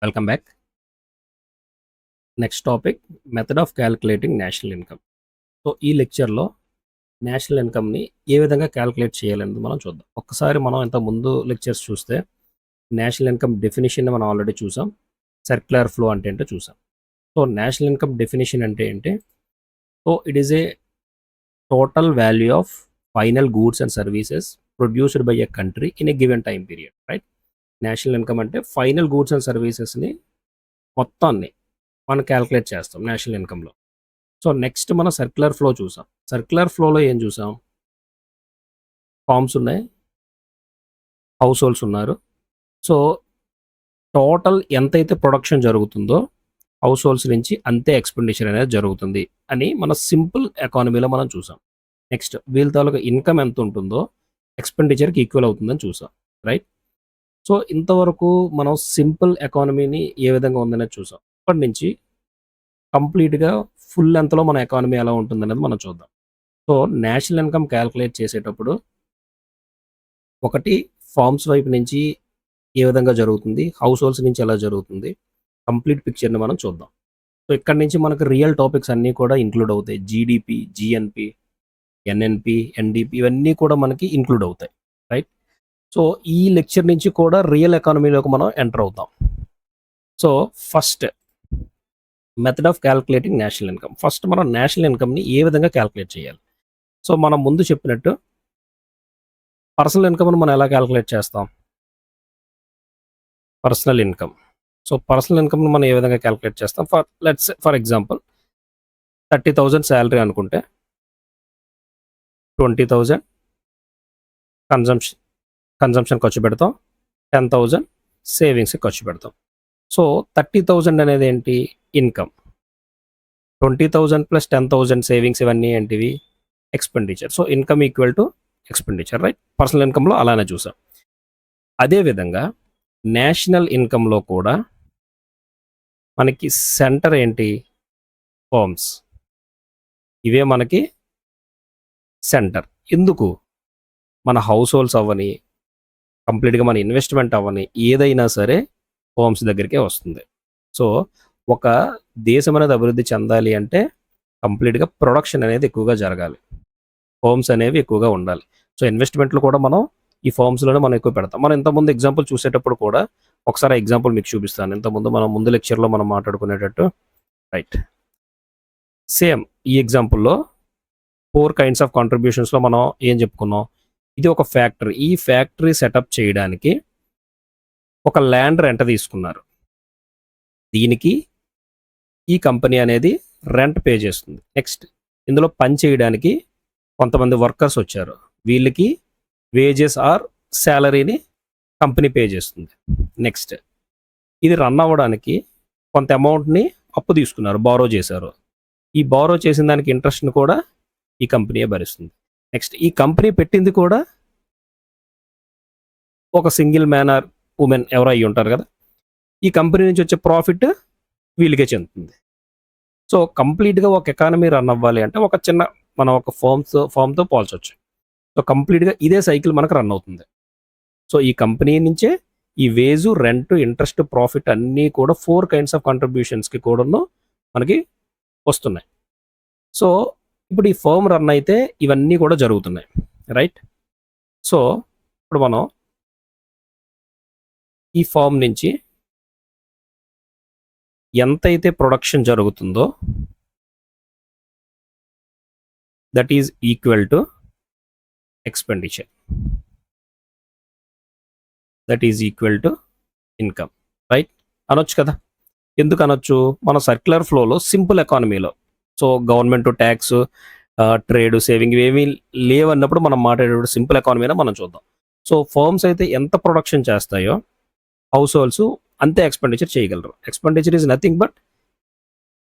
Welcome back. Next topic method of calculating national income. So ఈ లెక్చర్లో national ఇన్కమ్ని ఏ విధంగా calculate చేయాలనేది మనం చూద్దాం. ఒక్కసారి మనం ఇంత ముందు లెక్చర్స్ చూస్తే నేషనల్ ఇన్కమ్ డెఫినేషన్ మనం ఆల్రెడీ చూసాం. సర్క్యులర్ ఫ్లో అంటే ఏంటో చూసాం. సో నేషనల్ ఇన్కమ్ డెఫినేషన్ అంటే ఏంటి? So it is a total value of final goods and services produced by a country in a given time period, right? National income అంటే final goods and సర్వీసెస్ని మొత్తాన్ని మనం calculate చేస్తాం national ఇన్కంలో. So next మనం circular flow చూసాం. Circular ఫ్లోలో ఏం చూసాం? Forms ఉన్నాయి, హౌస్ హోల్డ్స్ ఉన్నారు. సో టోటల్ ఎంతైతే ప్రొడక్షన్ జరుగుతుందో హౌస్ హోల్డ్స్ నుంచి అంతే ఎక్స్పెండిచర్ అనేది జరుగుతుంది అని మన సింపుల్ ఎకానమీలో మనం చూసాం. నెక్స్ట్ వీళ్ళ తాలూకా ఇన్కమ్ ఎంత ఉంటుందో ఎక్స్పెండిచర్కి ఈక్వల్ అవుతుందని చూసాం, రైట్? సో ఇంతవరకు మనం సింపుల్ ఎకానమీని ఏ విధంగా ఉందనేది చూసాం. ఇప్పటి నుంచి కంప్లీట్గా ఫుల్ లెంత్లో మన ఎకానమీ ఎలా ఉంటుందనేది మనం చూద్దాం. సో నేషనల్ ఇన్కమ్ క్యాలిక్యులేట్ చేసేటప్పుడు ఒకటి ఫార్మ్స్ వైపు నుంచి ఏ విధంగా జరుగుతుంది, హౌస్ హోల్డ్స్ నుంచి ఎలా జరుగుతుంది, కంప్లీట్ పిక్చర్ని మనం చూద్దాం. సో ఇక్కడ నుంచి మనకు రియల్ టాపిక్స్ అన్నీ కూడా ఇంక్లూడ్ అవుతాయి. జీడిపి, జిఎన్పి, ఎన్ఎన్పి, ఎన్డిపి ఇవన్నీ కూడా మనకి ఇంక్లూడ్ అవుతాయి, రైట్? సో ఈ లెక్చర్ నుంచి కూడా రియల్ ఎకానమీలోకి మనం ఎంటర్ అవుతాం. So first method of calculating national income. First మనం నేషనల్ ఇన్కమ్ని ఏ విధంగా క్యాలిక్యులేట్ చేయాలి? సో మనం ముందు చెప్పినట్టు పర్సనల్ ఇన్కమ్ని మనం ఎలా క్యాలిక్యులేట్ చేస్తాం? Personal income. సో పర్సనల్ ఇన్కమ్ని మనం ఏ విధంగా క్యాలిక్యులేట్ చేస్తాం? ఫర్ ఎగ్జాంపుల్ 30,000 శాలరీ అనుకుంటే 20,000 కన్జంప్షన్ ఖర్చు పెడతాం, 10,000 సేవింగ్స్కి ఖర్చు పెడతాం. సో 30,000 అనేది ఏంటి? ఇన్కమ్. 20,000 ప్లస్ 10,000 సేవింగ్స్ ఇవన్నీ ఏంటివి? Expenditure. So income equal to expenditure, right? Personal ఇన్కంలో అలానే చూసాం. అదేవిధంగా నేషనల్ ఇన్కంలో కూడా మనకి సెంటర్ ఏంటి? ఫర్మ్స్. ఇవే మనకి సెంటర్. ఎందుకు? మన హౌస్ హోల్డ్స్ అవ్వని, కంప్లీట్గా మన ఇన్వెస్ట్మెంట్ అవ్వని ఏదైనా సరే ఫర్మ్స్ దగ్గరికే వస్తుంది. సో ఒక దేశం అనేది అభివృద్ధి చెందాలి అంటే కంప్లీట్గా ప్రొడక్షన్ అనేది ఎక్కువగా జరగాలి, ఫర్మ్స్ అనేవి ఎక్కువగా ఉండాలి. సో ఇన్వెస్ట్మెంట్లు కూడా మనం ఈ ఫర్మ్స్లోనే మనం ఎక్కువ పెడతాం. మనం ఇంతకుముందు ఎగ్జాంపుల్ చూసేటప్పుడు కూడా ఒకసారి ఎగ్జాంపుల్ మీకు చూపిస్తాను. ఇంతకుముందు మనం ముందు లెక్చర్లో మనం మాట్లాడుకునేటట్టు, రైట్? సేమ్ ఈ ఎగ్జాంపుల్లో 4 కైండ్స్ ఆఫ్ కాంట్రిబ్యూషన్స్లో మనం ఏం చెప్పుకున్నాం? ఇది ఒక ఫ్యాక్టరీ. ఈ ఫ్యాక్టరీ సెటప్ చేయడానికి ఒక ల్యాండ్ రెంట్ తీసుకున్నారు. దీనికి ఈ కంపెనీ అనేది రెంట్ పే చేస్తుంది. నెక్స్ట్ ఇందులో పని చేయడానికి కొంతమంది వర్కర్స్ వచ్చారు. వీళ్ళకి వేజెస్ ఆర్ శాలరీని కంపెనీ పే చేస్తుంది. నెక్స్ట్ ఇది రన్ అవ్వడానికి కొంత అమౌంట్ని అప్పు తీసుకున్నారు, బారో చేశారు. ఈ బారో చేసిన దానికి ఇంట్రెస్ట్ని కూడా ఈ కంపెనీయే భరిస్తుంది. నెక్స్ట్ ఈ కంపెనీ పెట్టింది కూడా ఒక సింగిల్ మ్యాన్ ఆర్ ఉమెన్ ఎవరో అయ్యి ఉంటారు కదా. ఈ కంపెనీ నుంచి వచ్చే ప్రాఫిట్ వీళ్ళకే చెందుతుంది. సో కంప్లీట్గా ఒక ఎకానమీ రన్ అవ్వాలి అంటే ఒక చిన్న మనం ఒక ఫామ్తో పోల్చవచ్చు. సో కంప్లీట్గా ఇదే సైకిల్ మనకు రన్ అవుతుంది. సో ఈ కంపెనీ నుంచే ఈ వేజు, రెంట్, ఇంట్రెస్ట్, ప్రాఫిట్ అన్నీ కూడా 4 కైండ్స్ ఆఫ్ కాంట్రిబ్యూషన్స్కి కూడాను మనకి వస్తున్నాయి. సో ఇప్పుడు ఈ ఫర్మ్ రన్ అయితే ఇవన్నీ కూడా జరుగుతున్నాయి, రైట్? సో ఇప్పుడు మనం ఈ ఫామ్ నుంచి ఎంతైతే ప్రొడక్షన్ జరుగుతుందో that is equal to expenditure, that is equal to income, right? అనొచ్చు కదా. ఎందుకు అనొచ్చు? మన సర్క్యులర్ ఫ్లోలో సింపుల్ ఎకానమీలో so government, tax, trade, saving ఇవేమీ లేవన్నప్పుడు మనం మాట్లాడేటప్పుడు సింపుల్ ఎకానమీలో మనం చూద్దాం. సో ఫర్మ్స్ అయితే ఎంత ప్రొడక్షన్ చేస్తాయో హౌస్ హోల్డ్స్ అంతే ఎక్స్పెండిచర్ చేయగలరు. Expenditure is nothing but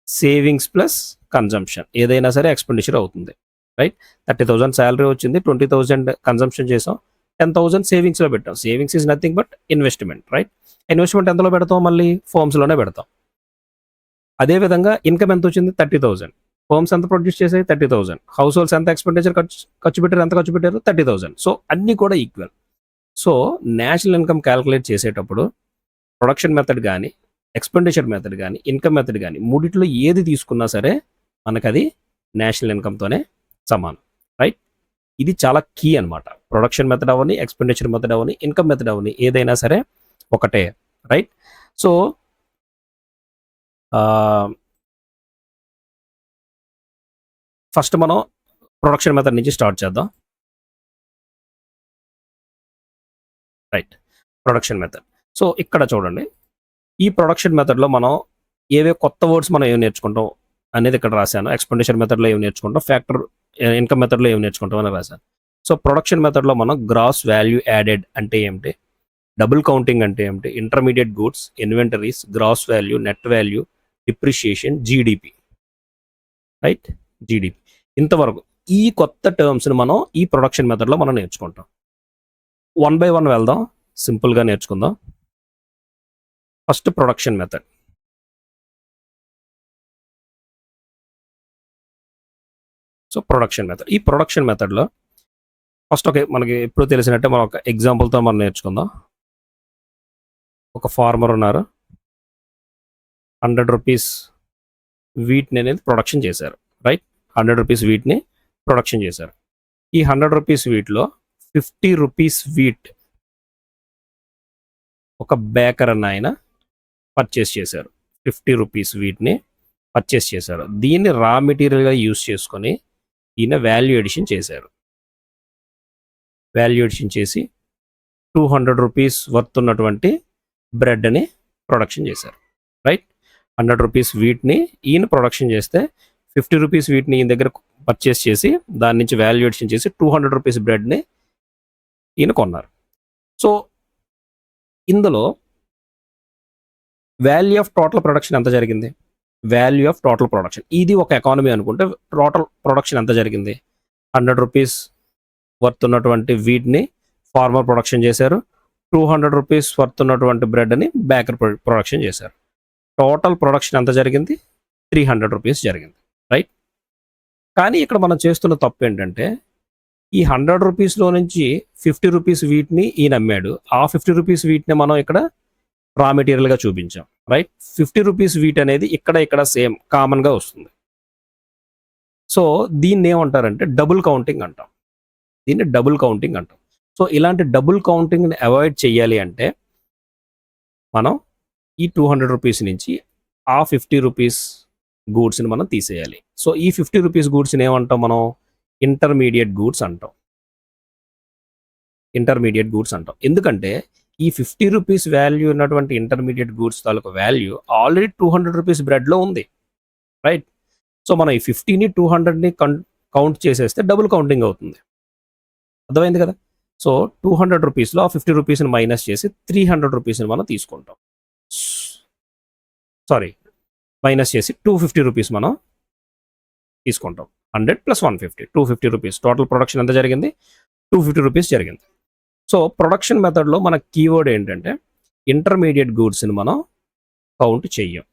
savings plus consumption. ఏదైనా సరే ఎక్స్పెండిచర్ అవుతుంది, రైట్? 30,000 శాలరీ వచ్చింది, 20,000 కన్జంప్షన్ చేసాం, 10,000 సేవింగ్స్లో పెట్టాం. Savings is nothing but investment, right? Investment ఎంతలో పెడతాం? మళ్ళీ ఫర్మ్స్లోనే పెడతాం. అదేవిధంగా ఇన్కమ్ ఎంత వచ్చింది? 30,000. ఫర్మ్స్ ఎంత ప్రొడ్యూస్ చేసాయి? 30,000. హౌస్ హోల్డ్స్ ఎంత ఎక్స్పెండిచర్ ఖర్చు పెట్టారు? ఎంత ఖర్చు పెట్టారు? 30,000. సో అన్నీ కూడా equal. So national income calculate చేసేటప్పుడు ప్రొడక్షన్ మెథడ్ కానీ ఎక్స్పెండిచర్ మెథడ్ కానీ ఇన్కమ్ మెథడ్ కానీ మూడిట్లో ఏది తీసుకున్నా సరే మనకు అది నేషనల్ ఇన్కమ్తోనే సమానం, రైట్? ఇది చాలా కీ అనమాట. ప్రొడక్షన్ మెథడ్ అవని, ఎక్స్పెండిచర్ మెథడ్ అవని, ఇన్కమ్ మెథడ్ అవని ఏదైనా సరే ఒకటే, రైట్? సో ఫస్ట్ మనం ప్రొడక్షన్ మెథడ్ నుంచి స్టార్ట్ చేద్దాం, రైట్? Production method. సో ఇక్కడ చూడండి, ఈ ప్రొడక్షన్ మెథడ్లో మనం ఏవే కొత్త వర్డ్స్ మనం ఏమి నేర్చుకుంటాం అనేది ఇక్కడ రాశాను. ఎక్స్పెండిచర్ మెథడ్లో ఏమి నేర్చుకుంటాం, ఫ్యాక్టర్ ఇన్కమ్ మెథడ్లో ఏమి నేర్చుకుంటాం అని రాశాను. సో ప్రొడక్షన్ మెథడ్లో మనం గ్రాస్ వాల్యూ యాడెడ్ అంటే ఏమిటి, డబుల్ కౌంటింగ్ అంటే ఏమిటి, intermediate goods, inventories, gross value, net value, depreciation, GDP, right? GDP. ఇంతవరకు ఈ కొత్త టర్మ్స్ని మనం ఈ ప్రొడక్షన్ మెథడ్లో మనం నేర్చుకుంటాం. 1 by 1 వెళ్దాం, సింపుల్గా నేర్చుకుందాం. First production method. So production method, ఈ ప్రొడక్షన్ మెథడ్లో ఫస్ట్ మనకి ఎప్పుడు తెలిసినట్టే మనం ఒక ఎగ్జాంపుల్తో మనం నేర్చుకుందాం. ఒక ఫార్మర్ ఉన్నారు, 100 రూపీస్ వీట్ని అనేది ప్రొడక్షన్ చేశారు, రైట్? 100 రూపీస్ వీట్ని ప్రొడక్షన్ చేశారు. ఈ 100 రూపీస్ వీట్లో 50 రూపీస్ వీట్ ఒక బేకర్ అన్న ఆయన పర్చేస్ చేశారు. 50 రూపీస్ వీట్ని పర్చేస్ చేశారు. దీన్ని రా మెటీరియల్గా యూజ్ చేసుకొని ఈయన వాల్యూ ఎడిషన్ చేశారు. వాల్యూ ఎడిషన్ చేసి 200 రూపీస్ వర్త్ ఉన్నటువంటి బ్రెడ్ని ప్రొడక్షన్ చేశారు, రైట్? 100 రూపీస్ వీట్ని ఈయన ప్రొడక్షన్ చేస్తే 50 రూపీస్ వీట్ని ఈయన దగ్గర పర్చేస్ చేసి దాని నుంచి వాల్యూ ఎడిషన్ చేసి 200 రూపీస్ బ్రెడ్ని ఈయన కొన్నారు. సో ఇందులో వాల్యూ ఆఫ్ టోటల్ ప్రొడక్షన్ ఎంత జరిగింది, వాల్యూ ఆఫ్ టోటల్ ప్రొడక్షన్, ఇది ఒక ఎకానమీ అనుకుంటే టోటల్ ప్రొడక్షన్ ఎంత జరిగింది, 100 రూపీస్ వర్త్ ఉన్నటువంటి వీట్ని ఫార్మర్ ప్రొడక్షన్ చేశారు, 200 రూపీస్ వర్త్ ఉన్నటువంటి బ్రెడ్ని బేకర్ ప్రొడక్షన్ చేశారు. టోటల్ ప్రొడక్షన్ ఎంత జరిగింది, 300 రూపీస్ జరిగింది, రైట్? కానీ ఇక్కడ మనం చేస్తున్న తప్పు ఏంటంటే ఈ 100 రూపీస్లో నుంచి 50 రూపీస్ వీట్ని ఈయన అమ్మాడు. ఆ 50 రూపీస్ వీట్ని మనం ఇక్కడ రా మెటీరియల్గా చూపించాం, రైట్? 50 రూపీస్ వీట్ అనేది ఇక్కడ సేమ్ కామన్గా వస్తుంది. సో దీన్ని ఏమంటారంటే డబుల్ కౌంటింగ్ అంటాం, దీన్ని డబుల్ కౌంటింగ్ అంటాం. సో ఇలాంటి డబుల్ కౌంటింగ్ని అవాయిడ్ చేయాలి అంటే మనం ఈ 200 రూపీస్ నుంచి ఆ 50 రూపీస్ గూడ్స్ని మనం తీసేయాలి. సో ఈ 50 రూపీస్ గూడ్స్ని ఏమంటాం మనం, ఇంటర్మీడియట్ గూడ్స్ అంటాం. ఇంటర్మీడియట్ గూడ్స్ అంటాం ఎందుకంటే ఈ 50 రూపీస్ వాల్యూ ఉన్నటువంటి ఇంటర్మీడియట్ గూడ్స్ తాలూకు వాల్యూ ఆల్రెడీ 200 రూపీస్ బ్రెడ్లో ఉంది, రైట్? సో మనం ఈ 50ని 200ని కౌంట్ చేసేస్తే డబుల్ కౌంటింగ్ అవుతుంది, అర్థమైంది కదా? సో 200 రూపీస్లో ఆ 50 రూపీస్ని మైనస్ చేసి 300 రూపీస్ని మనం తీసుకుంటాం, మైనస్ చేసి 250 రూపీస్ మనం తీసుకుంటాం. 100 + 150, 250 రూపీస్. టోటల్ ప్రొడక్షన్ ఎంత జరిగింది, 250 రూపీస్ జరిగింది. సో ప్రొడక్షన్ మెథడ్లో మన కీవర్డ్ ఏంటంటే ఇంటర్మీడియట్ గూడ్స్ని మనం కౌంట్ చెయ్యం,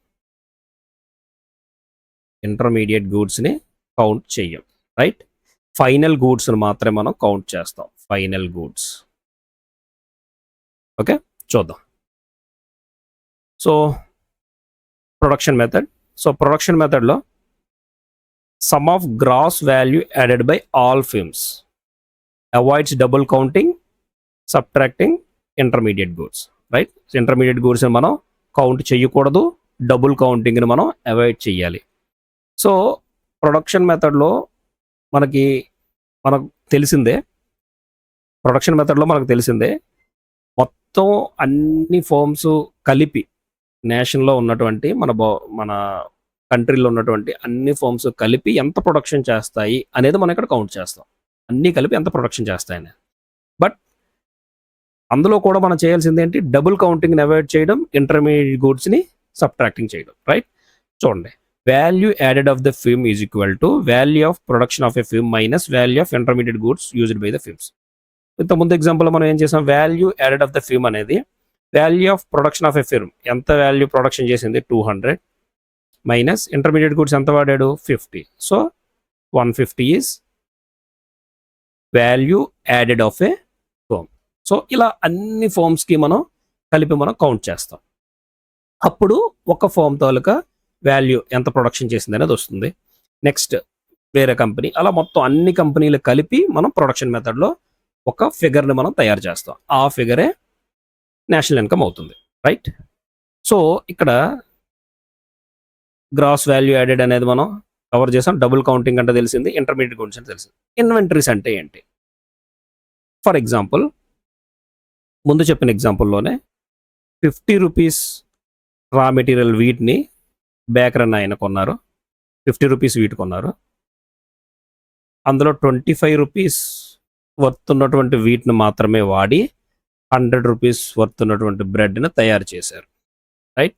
ఇంటర్మీడియట్ గూడ్స్ని కౌంట్ చెయ్యం, రైట్? ఫైనల్ గూడ్స్ని మాత్రమే మనం కౌంట్ చేస్తాం, ఫైనల్ గూడ్స్. ఓకే, చూద్దాం. So production method. So production మెథడ్లో sum of gross value added by all firms avoids double counting, subtracting intermediate goods, right? Intermediate గూడ్స్ని మనం కౌంట్ చేయకూడదు, డబుల్ కౌంటింగ్ని మనం అవాయిడ్ చేయాలి. సో ప్రొడక్షన్ మెథడ్లో మనకు తెలిసిందే, ప్రొడక్షన్ మెథడ్లో మనకు తెలిసిందే మొత్తం అన్ని ఫర్మ్స్ కలిపి నేషన్లో ఉన్నటువంటి మన కంట్రీలో ఉన్నటువంటి అన్ని ఫర్మ్స్ కలిపి ఎంత ప్రొడక్షన్ చేస్తాయి అనేది మనం ఇక్కడ కౌంట్ చేస్తాం, అన్నీ కలిపి ఎంత ప్రొడక్షన్ చేస్తాయని. బట్ అందులో కూడా మనం చేయాల్సింది ఏంటి, డబుల్ కౌంటింగ్ని అవాయిడ్ చేయడం, ఇంటర్మీడియట్ గూడ్స్ని సబ్ట్రాక్టింగ్ చేయడం, రైట్? చూడండి, value added of the firm is equal to value of production of a firm minus value of intermediate goods used by the firms. ఇంతకుముందు ఎగ్జాంపుల్లో మనం ఏం చేసాం, value added of the firm అనేది value of production of a firm, ఎంత value production చేసింది 200 minus intermediate goods ఎంత వాడాడు 50. So 150 is value added of a firm. So ఇలా అన్ని ఫర్మ్స్కి మనం కలిపి మనం కౌంట్ చేస్తాం. అప్పుడు ఒక ఫర్మ్ తాలూకా వాల్యూ ఎంత ప్రొడక్షన్ చేసింది అనేది వస్తుంది. నెక్స్ట్ వేరే కంపెనీ, అలా మొత్తం అన్ని కంపెనీలు కలిపి మనం ప్రొడక్షన్ మెథడ్లో ఒక ఫిగర్ని మనం తయారు చేస్తాం. ఆ ఫిగరే నేషనల్ ఇన్కమ్ అవుతుంది, రైట్? సో ఇక్కడ గ్రాస్ వాల్యూ యాడెడ్ అనేది మనం కవర్ చేసాం. డబుల్ కౌంటింగ్ అంటే తెలిసింది, ఇంటర్మీడియట్ గుడ్స్ అంటే తెలిసింది. ఇన్వెంటరీస్ అంటే ఏంటి? ఫర్ ఎగ్జాంపుల్, ముందు చెప్పిన ఎగ్జాంపుల్లోనే 50 రూపీస్ రా మెటీరియల్ వీట్ని బేకర్ అన్న ఆయన కొన్నారు. 50 రూపీస్ వీట్ కొన్నారు. అందులో 25 రూపీస్ వర్త్ ఉన్నటువంటి వీట్ని మాత్రమే వాడి 100 రూపీస్ వర్త్ ఉన్నటువంటి బ్రెడ్ని తయారు చేశారు, రైట్?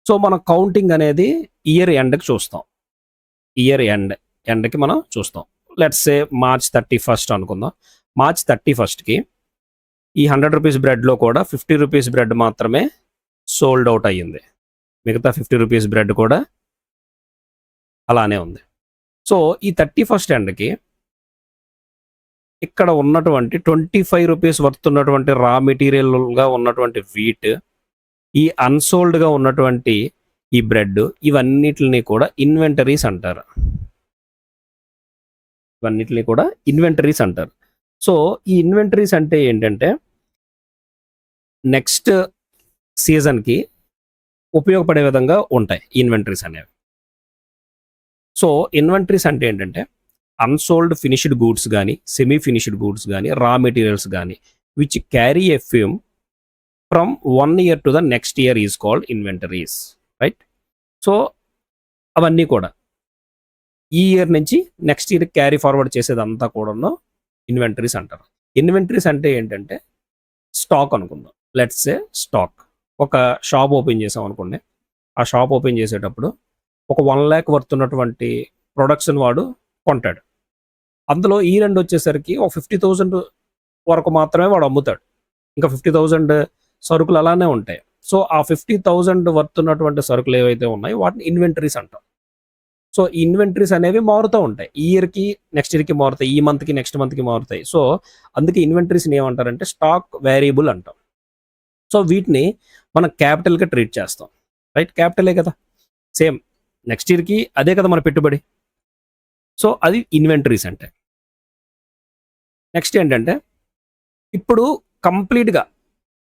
సో మనం కౌంటింగ్ అనేది ఇయర్ ఎండ్కి చూస్తాం. ఇయర్ ఎండ్కి మనం చూస్తాం. లెట్స్ సే మార్చ్ 31 అనుకుందాం. మార్చ్ 31కి ఈ 100 రూపీస్ బ్రెడ్లో కూడా 50 రూపీస్ బ్రెడ్ మాత్రమే సోల్డ్ అవుట్ అయ్యింది. మిగతా 50 రూపీస్ బ్రెడ్ కూడా అలానే ఉంది. సో ఈ 31st ఎండ్కి ఇక్కడ ఉన్నటువంటి 25 రూపీస్ వర్త్ ఉన్నటువంటి రా మెటీరియల్గా ఉన్నటువంటి వీట్, ఈ అన్సోల్డ్గా ఉన్నటువంటి ఈ బ్రెడ్, ఇవన్నిటిని కూడా ఇన్వెంటరీస్ అంటారు. ఇవన్నిటిని కూడా ఇన్వెంటరీస్ అంటారు. సో ఈ ఇన్వెంటరీస్ అంటే ఏంటంటే నెక్స్ట్ సీజన్కి ఉపయోగపడే విధంగా ఉంటాయి ఇన్వెంటరీస్ అనేవి. సో ఇన్వెంటరీస్ అంటే ఏంటంటే అన్సోల్డ్ ఫినిష్డ్ గూడ్స్ కానీ, సెమీ ఫినిష్డ్ గూడ్స్ కానీ, రా మెటీరియల్స్ కానీ which carry a firm from 1 year to the next year is called inventories, right? సో అవన్నీ కూడా ఈ ఇయర్ నుంచి నెక్స్ట్ ఇయర్ క్యారీ ఫార్వర్డ్ చేసేదంతా కూడా ఇన్వెంటరీస్ అంటారు. ఇన్వెంటరీస్ అంటే ఏంటంటే స్టాక్ అనుకుందాం. Let's say stock. ఒక షాప్ ఓపెన్ చేసాం అనుకోండి. ఆ షాప్ ఓపెన్ చేసేటప్పుడు ఒక 1 lakh వర్త్ ఉన్నటువంటి ప్రొడక్ట్స్ని వాడు కొంటాడు. అందులో ఈ రెండు వచ్చేసరికి ఒక 50,000 వరకు మాత్రమే వాడు అమ్ముతాడు. ఇంకా 50,000 సరుకులు అలానే ఉంటాయి. సో ఆ 50,000 వర్త్ ఉన్నటువంటి సరుకులు ఏవైతే ఉన్నాయో వాటిని ఇన్వెంటరీస్ అంటాం. సో ఈ ఇన్వెంటరీస్ అనేవి మారుతూ ఉంటాయి. ఈ ఇయర్కి నెక్స్ట్ ఇయర్కి మారుతాయి, ఈ మంత్కి నెక్స్ట్ మంత్కి మారుతాయి. సో అందుకే ఇన్వెంటరీస్ని ఏమంటారంటే స్టాక్ వేరియబుల్ అంటాం. సో వీటిని మనం క్యాపిటల్గా ట్రీట్ చేస్తాం, రైట్? క్యాపిటలే కదా, సేమ్ నెక్స్ట్ ఇయర్కి అదే కదా మన పెట్టుబడి. సో అది ఇన్వెంటరీస్ అంటే. నెక్స్ట్ ఏంటంటే ఇప్పుడు కంప్లీట్గా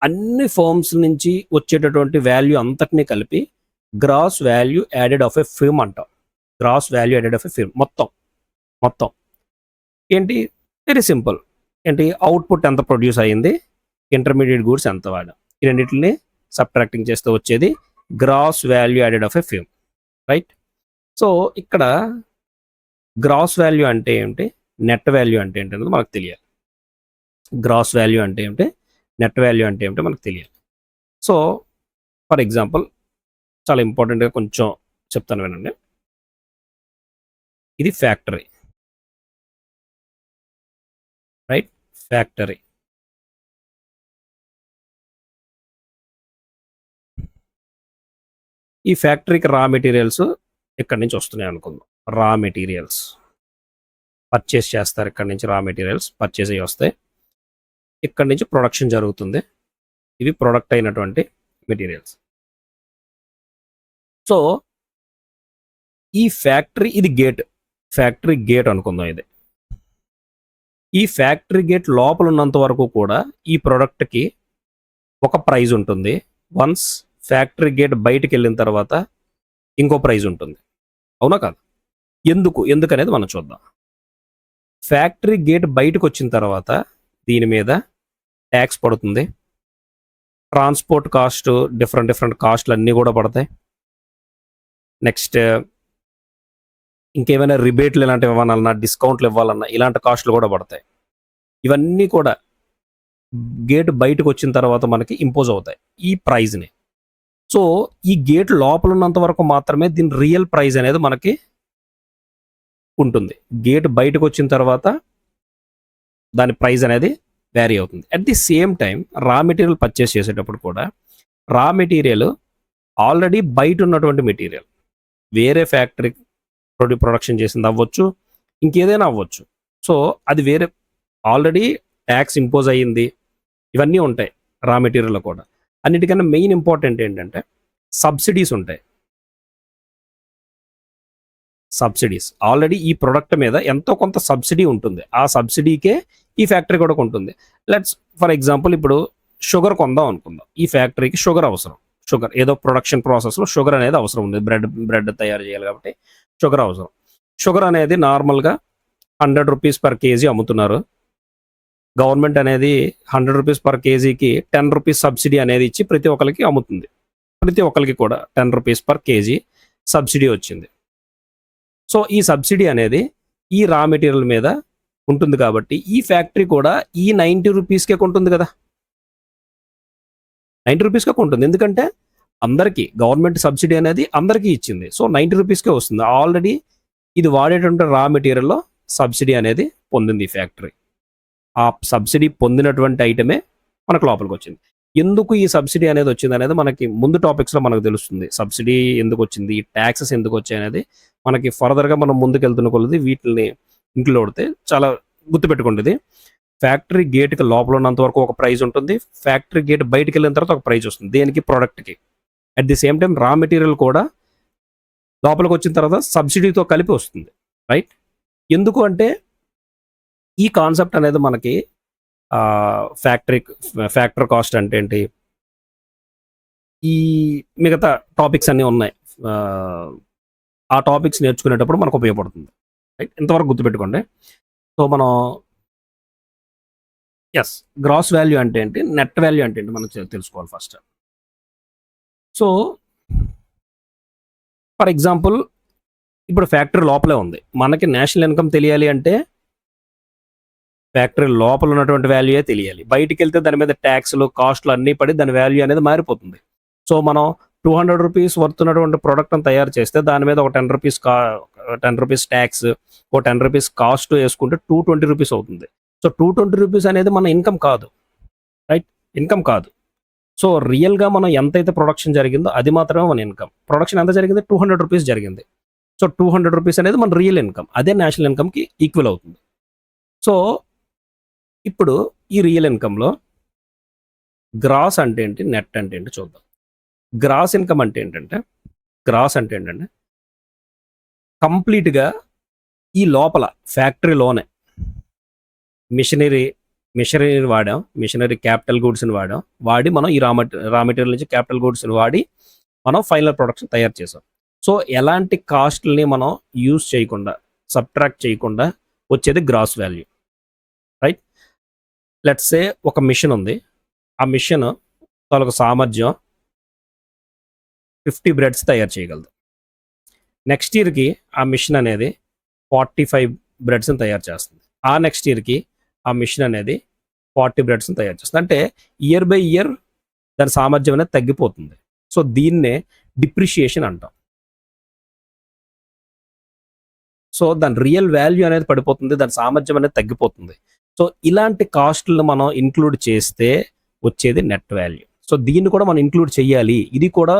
అన్ని ఫర్మ్స్ నుంచి వచ్చేటటువంటి వాల్యూ అంతటినీ కలిపి gross value added of a firm అంటాం. Gross value added of a firm మొత్తం ఏంటి? Very simple. ఏంటి? అవుట్పుట్ ఎంత ప్రొడ్యూస్ అయ్యింది, ఇంటర్మీడియట్ గూడ్స్ ఎంత వాడాం, ఈ రెండింటిని సబ్ట్రాక్టింగ్ చేస్తూ వచ్చేది gross value added of a firm, right? So ఇక్కడ గ్రాస్ వాల్యూ అంటే ఏంటి, నెట్ వాల్యూ అంటే ఏంటి అనేది మనకు తెలియాలి. గ్రాస్ వాల్యూ అంటే ఏమిటి, నెట్ వాల్యూ అంటే ఏమిటో మనకు తెలియాలి. సో ఫర్ ఎగ్జాంపుల్ చాలా ఇంపార్టెంట్గా కొంచెం చెప్తాను వినండి. ఇది ఫ్యాక్టరీ, రైట్? ఫ్యాక్టరీ. ఈ ఫ్యాక్టరీకి రా మెటీరియల్స్ ఇక్కడి నుంచి వస్తున్నాయి అనుకుందాం. రా మెటీరియల్స్ పర్చేస్ చేస్తారు. ఇక్కడి నుంచి రా మెటీరియల్స్ పర్చేస్ అయ్యి వస్తాయి. ఇక్కడి నుంచి ప్రొడక్షన్ జరుగుతుంది. ఇవి ప్రొడక్ట్ అయినటువంటి మెటీరియల్స్. సో ఈ ఫ్యాక్టరీ, ఇది గేట్, ఫ్యాక్టరీ గేట్ అనుకుందాం. ఇది ఈ ఫ్యాక్టరీ గేట్ లోపల ఉన్నంత వరకు కూడా ఈ ప్రోడక్ట్కి ఒక ప్రైజ్ ఉంటుంది. వన్స్ ఫ్యాక్టరీ గేట్ బయటికి వెళ్ళిన తర్వాత ఇంకో ప్రైజ్ ఉంటుంది, అవునా కాదు? ఎందుకనేది మనం చూద్దాం. ఫ్యాక్టరీ గేట్ బయటకు వచ్చిన తర్వాత దీని మీద ట్యాక్స్ పడుతుంది, ట్రాన్స్పోర్ట్ కాస్ట్, డిఫరెంట్ కాస్ట్లు అన్నీ కూడా పడతాయి. నెక్స్ట్ ఇంకేమైనా రిబేట్లు ఇలాంటివి ఇవ్వాలన్నా, డిస్కౌంట్లు ఇవ్వాలన్నా ఇలాంటి కాస్ట్లు కూడా పడతాయి. ఇవన్నీ కూడా గేట్ బయటకు వచ్చిన తర్వాత మనకి ఇంపోజ్ అవుతాయి ఈ ప్రైజ్ని. సో ఈ గేట్ లోపల ఉన్నంత వరకు మాత్రమే దీని రియల్ ప్రైజ్ అనేది మనకి ఉంటుంది. గేట్ బయటకు వచ్చిన తర్వాత దాని ప్రైజ్ అనేది వ్యారీ అవుతుంది. At the same time raw material purchase చేసేటప్పుడు కూడా రా మెటీరియల్ ఆల్రెడీ బయట ఉన్నటువంటి మెటీరియల్, వేరే ఫ్యాక్టరీ ప్రొడక్షన్ చేసింది అవ్వచ్చు, ఇంకేదైనా అవ్వచ్చు. సో అది వేరే ఆల్రెడీ ట్యాక్స్ ఇంపోజ్ అయ్యింది, ఇవన్నీ ఉంటాయి రా మెటీరియల్లో కూడా. అన్నిటికన్నా మెయిన్ ఇంపార్టెంట్ ఏంటంటే సబ్సిడీస్ ఉంటాయి. సబ్సిడీస్ ఆల్రెడీ ఈ ప్రొడక్ట్ మీద ఎంతో కొంత సబ్సిడీ ఉంటుంది. ఆ సబ్సిడీకే ఈ ఫ్యాక్టరీ కూడా ఉంటుంది. లెట్స్ ఫర్ ఎగ్జాంపుల్ ఇప్పుడు షుగర్ కొందాం అనుకుందాం. ఈ ఫ్యాక్టరీకి షుగర్ అవసరం. షుగర్ ఏదో ప్రొడక్షన్ ప్రాసెస్లో షుగర్ అనేది అవసరం ఉంది. బ్రెడ్ తయారు చేయాలి కాబట్టి షుగర్ అవసరం. షుగర్ అనేది నార్మల్గా 100 రూపీస్ పర్ కేజీ అమ్ముతున్నారు. గవర్నమెంట్ అనేది 100 రూపీస్ పర్ కేజీకి 10 రూపీస్ సబ్సిడీ అనేది ఇచ్చి ప్రతి ఒక్కరికి అమ్ముతుంది. ప్రతి ఒక్కరికి కూడా 10 రూపీస్ పర్ కేజీ సబ్సిడీ వచ్చింది. సో ఈ సబ్సిడీ అనేది ఈ రా మెటీరియల్ మీద ఉంటుంది కాబట్టి ఈ ఫ్యాక్టరీ కూడా ఈ 90 రూపీస్కే కొంటుంది కదా. 90 రూపీస్కే కొంటుంది. ఎందుకంటే అందరికీ గవర్నమెంట్ సబ్సిడీ అనేది అందరికీ ఇచ్చింది. సో 90 రూపీస్కే వస్తుంది. ఆల్రెడీ ఇది వాడేటువంటి రా మెటీరియల్లో సబ్సిడీ అనేది పొందింది ఈ ఫ్యాక్టరీ. ఆ సబ్సిడీ పొందినటువంటి ఐటమే మనకు లోపలికి వచ్చింది. ఎందుకు ఈ సబ్సిడీ అనేది వచ్చింది అనేది మనకి ముందు టాపిక్స్లో మనకు తెలుస్తుంది. సబ్సిడీ ఎందుకు వచ్చింది, ట్యాక్సెస్ ఎందుకు వచ్చాయి అనేది మనకి ఫర్దర్గా మనం ముందుకెళ్తున్న కొలది వీటిని ఇంట్లో కొడితే చాలా గుర్తుపెట్టుకుంటుంది. ఫ్యాక్టరీ గేట్కి లోపల ఉన్నంత వరకు ఒక ప్రైస్ ఉంటుంది. ఫ్యాక్టరీ గేట్ బయటికి వెళ్ళిన తర్వాత ఒక ప్రైస్ వస్తుంది. దేనికి? ప్రోడక్ట్కి. At the same time raw material కూడా లోపలికి వచ్చిన తర్వాత సబ్సిడీతో కలిపి వస్తుంది. రైట్? ఎందుకు అంటే ఈ కాన్సెప్ట్ అనేది మనకి ఫ్యాక్టర్ కాస్ట్ అంటే ఏంటి, ఈ మిగతా టాపిక్స్ అన్నీ ఉన్నాయి. ఆ టాపిక్స్ నేర్చుకునేటప్పుడు మనకు ఉపయోగపడుతుంది. రైట్? ఇంతవరకు గుర్తుపెట్టుకోండి. సో మనం గ్రాస్ వాల్యూ అంటే ఏంటి, నెట్ వాల్యూ అంటే ఏంటి మనం తెలుసుకోవాలి ఫస్ట్. సో ఫర్ ఎగ్జాంపుల్ ఇప్పుడు ఫ్యాక్టరీ లోపలే ఉంది. మనకి నేషనల్ ఇన్కమ్ తెలియాలి అంటే ఫ్యాక్టరీ లోపల ఉన్నటువంటి వాల్యూయే తెలియాలి. బయటికి వెళ్తే దాని మీద ట్యాక్స్లు, కాస్ట్లు అన్నీ పడి దాని వాల్యూ అనేది మారిపోతుంది. సో మనం 200 రూపీస్ వర్తున్నటువంటి ప్రోడక్ట్ని తయారు చేస్తే దాని మీద ఒక 10 రూపీస్ ట్యాక్స్, ఒక 10 రూపీస్ కాస్ట్ వేసుకుంటే 220 రూపీస్ అవుతుంది. సో 220 రూపీస్ అనేది మన ఇన్కమ్ కాదు. రైట్? ఇన్కమ్ కాదు. సో రియల్గా మనం ఎంతైతే ప్రొడక్షన్ జరిగిందో అది మాత్రమే మన ఇన్కమ్. ప్రొడక్షన్ ఎంత జరిగింది? 200 రూపీస్ జరిగింది. సో 200 రూపీస్ అనేది మన రియల్ ఇన్కమ్. అదే నేషనల్ ఇన్కమ్కి ఈక్వల్ అవుతుంది. సో ఇప్పుడు ఈ రియల్ ఇన్కంలో గ్రాస్ అంటే ఏంటి, నెట్ అంటే ఏంటి చూద్దాం. గ్రాస్ ఇన్కమ్ అంటే ఏంటంటే కంప్లీట్గా ఈ లోపల ఫ్యాక్టరీలోనే మిషనరీ వాడాం, మిషనరీ క్యాపిటల్ గూడ్స్ని వాడి మనం ఈ రా మెటీరియల్ నుంచి క్యాపిటల్ గూడ్స్ని వాడి మనం ఫైనల్ ప్రొడక్షన్ తయారు చేసాం. సో ఎలాంటి కాస్ట్ని మనం యూజ్ చేయకుండా, సబ్ట్రాక్ట్ చేయకుండా వచ్చేది gross value. Right? Let's say ఒక మిషన్ ఉంది. ఆ మిషన్ తాలూకు సామర్థ్యం 50 బ్రెడ్స్ తయారు చేయగలదు. నెక్స్ట్ ఇయర్కి ఆ మిషన్ అనేది 45 బ్రెడ్స్ని తయారు చేస్తుంది. ఆ నెక్స్ట్ ఇయర్కి ఆ మిషన్ అనేది 40 బ్రెడ్స్ని తయారు చేస్తుంది. అంటే ఇయర్ బై ఇయర్ దాని సామర్థ్యం అనేది తగ్గిపోతుంది. సో దీన్నే డిప్రిషియేషన్ అంటాం. సో దాని రియల్ వాల్యూ అనేది పడిపోతుంది, దాని సామర్థ్యం అనేది తగ్గిపోతుంది. సో ఇలాంటి కాస్ట్లను మనం ఇంక్లూడ్ చేస్తే వచ్చేది నెట్ వాల్యూ. సో దీన్ని కూడా మనం ఇంక్లూడ్ చేయాలి. ఇది కూడా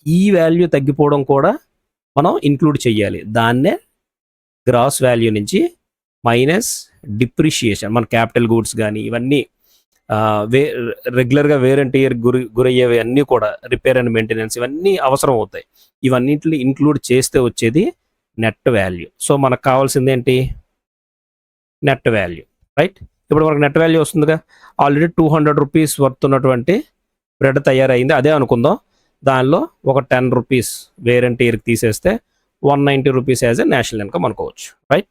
ఈ వాల్యూ తగ్గిపోవడం కూడా మనం ఇంక్లూడ్ చేయాలి. దాన్నే గ్రాస్ వాల్యూ నుంచి మైనస్ డిప్రిషియేషన్. మన క్యాపిటల్ గూడ్స్ కానీ ఇవన్నీ రెగ్యులర్గా వేర్ అండ్ టియర్ గురయ్యేవి అన్నీ కూడా రిపేర్ అండ్ మెయింటెనెన్స్ ఇవన్నీ అవసరం అవుతాయి. ఇవన్నింటిని ఇంక్లూడ్ చేస్తే వచ్చేది నెట్ వాల్యూ. సో మనకు కావాల్సింది ఏంటి? Net value. రైట్? ఇప్పుడు మనకు నెట్ వాల్యూ వస్తుందిగా. ఆల్రెడీ 200 రూపీస్ వర్త్ ఉన్నటువంటి బ్రెడ్ తయారైంది అదే అనుకుందాం. దానిలో ఒక 10 రూపీస్ వేర్ అండ్ టియర్కి తీసేస్తే 190 rupees as a national income అనుకోవచ్చు. రైట్?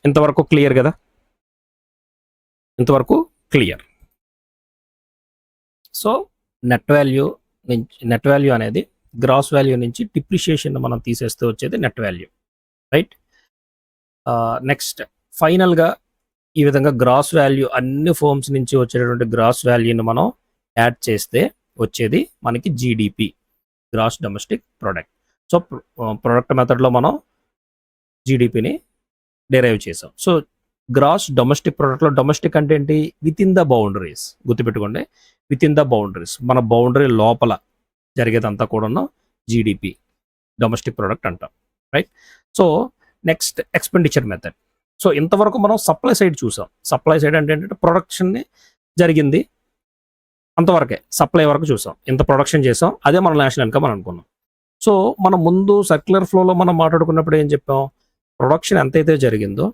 ఇంతవరకు క్లియర్ కదా? ఇంతవరకు క్లియర్. సో నెట్ వాల్యూ అనేది గ్రాస్ వాల్యూ నుంచి డిప్రిషియేషన్ మనం తీసేస్తే వచ్చేది నెట్ వాల్యూ. రైట్? నెక్స్ట్ ఫైనల్గా ఈ విధంగా గ్రాస్ వాల్యూ అన్ని ఫోమ్స్ నుంచి వచ్చేటటువంటి గ్రాస్ వాల్యూని మనం యాడ్ చేస్తే వచ్చేది మనకి GDP, gross domestic product. So product మెథడ్లో మనం జీడిపిని డెరైవ్ చేసాం. సో గ్రాస్ డొమెస్టిక్ ప్రొడక్ట్లో డొమెస్టిక్ అంటే ఏంటి? Within the boundaries. గుర్తుపెట్టుకోండి, విత్ ఇన్ ద బౌండరీస్. మన బౌండరీ లోపల జరిగేదంతా కూడా జీడిపి, డొమెస్టిక్ ప్రొడక్ట్ అంటాం. Right? So next expenditure method. So ఇంతవరకు మనం సప్లై సైడ్ చూసాం. సప్లై సైడ్ అంటే ఏంటంటే ప్రొడక్షన్ జరిగింది అంతవరకే, సప్లై వరకు చూసాం. ఇంత ప్రొడక్షన్ చేసాం, అదే మన నేషనల్ ఇన్కమ్ అని అనుకున్నాం. సో మనం ముందు సర్క్యులర్ ఫ్లోలో మనం మాట్లాడుకున్నప్పుడు ఏం చెప్పాం, ప్రొడక్షన్ ఎంతైతే జరిగిందో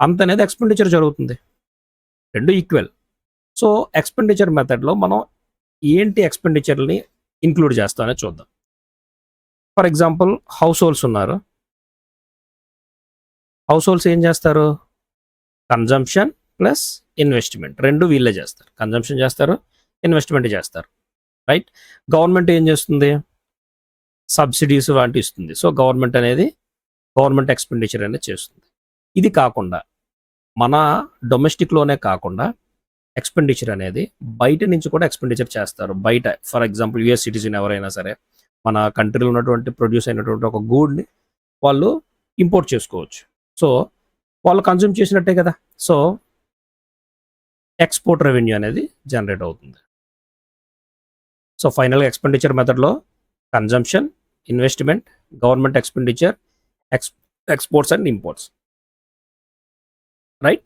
అంత అనేది ఎక్స్పెండిచర్ జరుగుతుంది, రెండు ఈక్వల్. సో ఎక్స్పెండిచర్ మెథడ్లో మనం ఏంటి ఎక్స్పెండిచర్ని ఇంక్లూడ్ చేస్తామని చూద్దాం. ఫర్ ఎగ్జాంపుల్ హౌస్ హోల్డ్స్ ఉన్నారు. హౌస్ హోల్డ్స్ ఏం చేస్తారు, కన్జంప్షన్ ప్లస్ ఇన్వెస్ట్మెంట్ రెండు వీళ్ళే చేస్తారు. కన్జంప్షన్ చేస్తారు, ఇన్వెస్ట్మెంట్ చేస్తారు, రైట్. గవర్నమెంట్ ఏం చేస్తుంది, సబ్సిడీస్ వంటి ఇస్తుంది. సో గవర్నమెంట్ ఎక్స్పెండిచర్ అనేది చేస్తుంది. ఇది కాకుండా మన డొమెస్టిక్లోనే కాకుండా ఎక్స్పెండిచర్ అనేది బయట నుంచి కూడా ఎక్స్పెండిచర్ చేస్తారు. బయట ఫర్ ఎగ్జాంపుల్ యుఎస్ సిటిజన్ ఎవరైనా సరే మన కంట్రీలో ఉన్నటువంటి ప్రొడ్యూస్ అయినటువంటి ఒక గూడ్ని వాళ్ళు ఇంపోర్ట్ చేసుకోవచ్చు. సో వాళ్ళు కన్జ్యూమ్ చేసినట్టే కదా. సో ఎక్స్పోర్ట్ రెవెన్యూ అనేది జనరేట్ అవుతుంది. సో ఫైనల్గా ఎక్స్పెండిచర్ మెథడ్లో consumption, investment, government expenditure, exports and imports, right.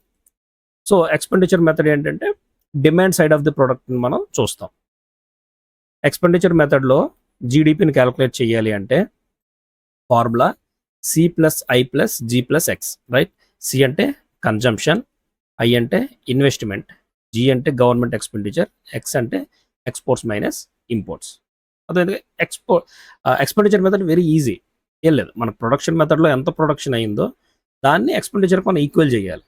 So expenditure method ఏంటంటే డిమాండ్ సైడ్ ఆఫ్ ది ప్రోడక్ట్ని మనం చూస్తాం. ఎక్స్పెండిచర్ మెథడ్లో జీడిపిని క్యాలిక్యులేట్ చేయాలి అంటే ఫార్ములా C+I+G+X, రైట్. సి అంటే కన్జంప్షన్, ఐ అంటే ఇన్వెస్ట్మెంట్, జీ అంటే గవర్నమెంట్ ఎక్స్పెండిచర్, ఎక్స్ అంటే ఎక్స్పోర్ట్స్ మైనస్ ఇంపోర్ట్స్. అదే ఎక్స్పెండిచర్ మెథడ్ వెరీ ఈజీ, ఏం లేదు. మన ప్రొడక్షన్ మెథడ్లో ఎంత ప్రొడక్షన్ అయిందో దాన్ని ఎక్స్పెండిచర్కి మనం ఈక్వల్ చేయాలి.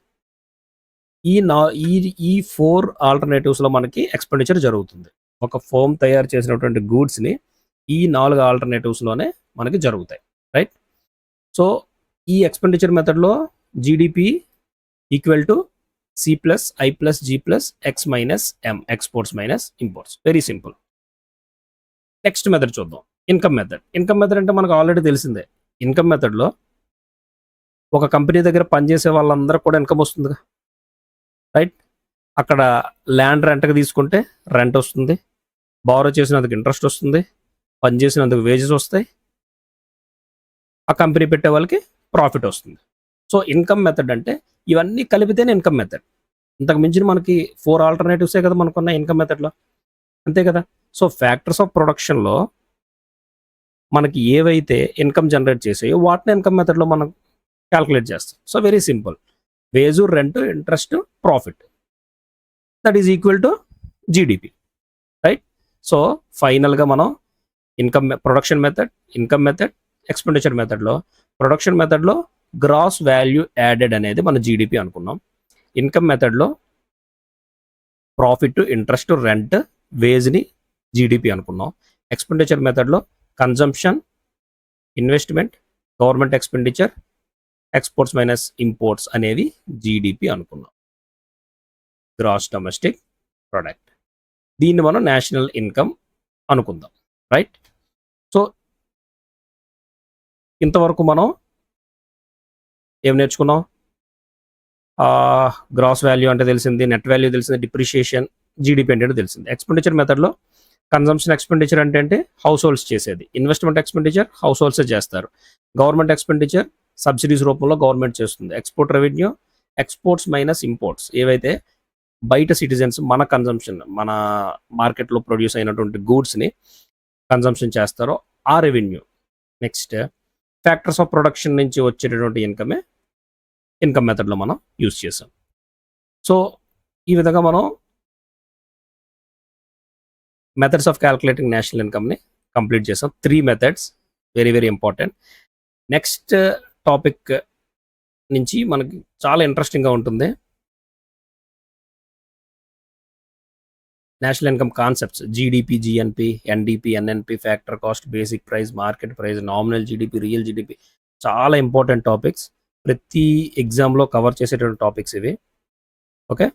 ఈ 4 ఆల్టర్నేటివ్స్లో మనకి ఎక్స్పెండిచర్ జరుగుతుంది. ఒక ఫోమ్ తయారు చేసినటువంటి గూడ్స్ని ఈ 4 ఆల్టర్నేటివ్స్లోనే మనకి జరుగుతాయి, రైట్. సో ఈ ఎక్స్పెండిచర్ మెథడ్లో GDP equal to C+I+G+X -M, exports minus imports. Very simple. Next method చూద్దాం, ఇన్కమ్ మెథడ్. ఇన్కమ్ మెథడ్ అంటే మనకు ఆల్రెడీ తెలిసిందే. ఇన్కమ్ మెథడ్లో ఒక కంపెనీ దగ్గర పనిచేసే వాళ్ళందరూ కూడా ఇన్కమ్ వస్తుంది, రైట్. అక్కడ ల్యాండ్ రెంట్కి తీసుకుంటే రెంట్ వస్తుంది, బారో చేసినందుకు ఇంట్రెస్ట్ వస్తుంది, పని చేసినందుకు వేజెస్ వస్తాయి, ఆ కంపెనీ పెట్టే వాళ్ళకి ప్రాఫిట్ వస్తుంది. సో ఇన్కమ్ మెథడ్ అంటే ఇవన్నీ కలిపితేనే ఇన్కమ్ మెథడ్. ఇంతకు మించిన మనకి 4 ఆల్టర్నేటివ్సే కదా మనకున్న ఇన్కమ్ మెథడ్లో, అంతే కదా. సో ఫ్యాక్టర్స్ ఆఫ్ ప్రొడక్షన్లో మనకి ఏవైతే ఇన్కమ్ జనరేట్ చేసాయో వాటిని ఇన్కమ్ మెథడ్లో మనం క్యాల్కులేట్ చేస్తాం. So very simple, wage, rent, interest, profit, that is equal to GDP, right. So ఫైనల్గా మనం production method, income method, expenditure మెథడ్లో ప్రొడక్షన్ మెథడ్లో గ్రాస్ వాల్యూ యాడెడ్ అనేది మన జీడిపి అనుకున్నాం. ఇన్కమ్ మెథడ్లో ప్రాఫిట్, ఇంట్రెస్ట్, రెంట్, వేజ్ని జీడిపి అనుకున్నాం. ఎక్స్పెండిచర్ మెథడ్లో consumption, investment, government expenditure, exports minus imports అనేవి జీడిపి అనుకున్నాం, గ్రాస్ డొమెస్టిక్ ప్రొడక్ట్. దీన్ని మనం నేషనల్ ఇన్కమ్ అనుకుందాం, రైట్. సో ఇంతవరకు మనం ఏం నేర్చుకున్నాం, గ్రాస్ వాల్యూ అంటే తెలిసింది, నెట్ వాల్యూ తెలిసింది, డిప్రిషియేషన్, జీడిపి అంటే తెలిసింది. ఎక్స్పెండిచర్ మెథడ్లో కన్జంప్షన్ ఎక్స్పెండిచర్ అంటే హౌస్ హోల్డ్స్ చేసేది, ఇన్వెస్ట్మెంట్ ఎక్స్పెండిచర్ హౌస్ హోల్డ్సే చేస్తారు, గవర్నమెంట్ ఎక్స్పెండిచర్ సబ్సిడీస్ రూపంలో గవర్నమెంట్ చేస్తుంది, export revenue exports minus imports, ఏవైతే బయట సిటిజన్స్ మన కన్జంప్షన్, మన మార్కెట్లో ప్రొడ్యూస్ అయినటువంటి గూడ్స్ని కన్జంప్షన్ చేస్తారో ఆ revenue. Next factors of production నుంచి వచ్చేటటువంటి ఇన్కమ్ మెథడ్లో మనం యూజ్ చేసాం. సో ఈ విధంగా మనం మెథడ్స్ ఆఫ్ క్యాల్కులేటింగ్ నేషనల్ ఇన్కమ్ని కంప్లీట్ చేసాం. 3 methods, very very important. Next topic నుంచి మనకి చాలా ఇంట్రెస్టింగ్గా ఉంటుంది, national income concepts, GDP, GNP, NDP, NNP, factor cost, basic price, market price, nominal GDP, real GDP, చాలా ఇంపార్టెంట్ టాపిక్స్. ప్రతి ఎగ్జామ్లో కవర్ చేసేటువంటి టాపిక్స్ ఇవి, ఓకే.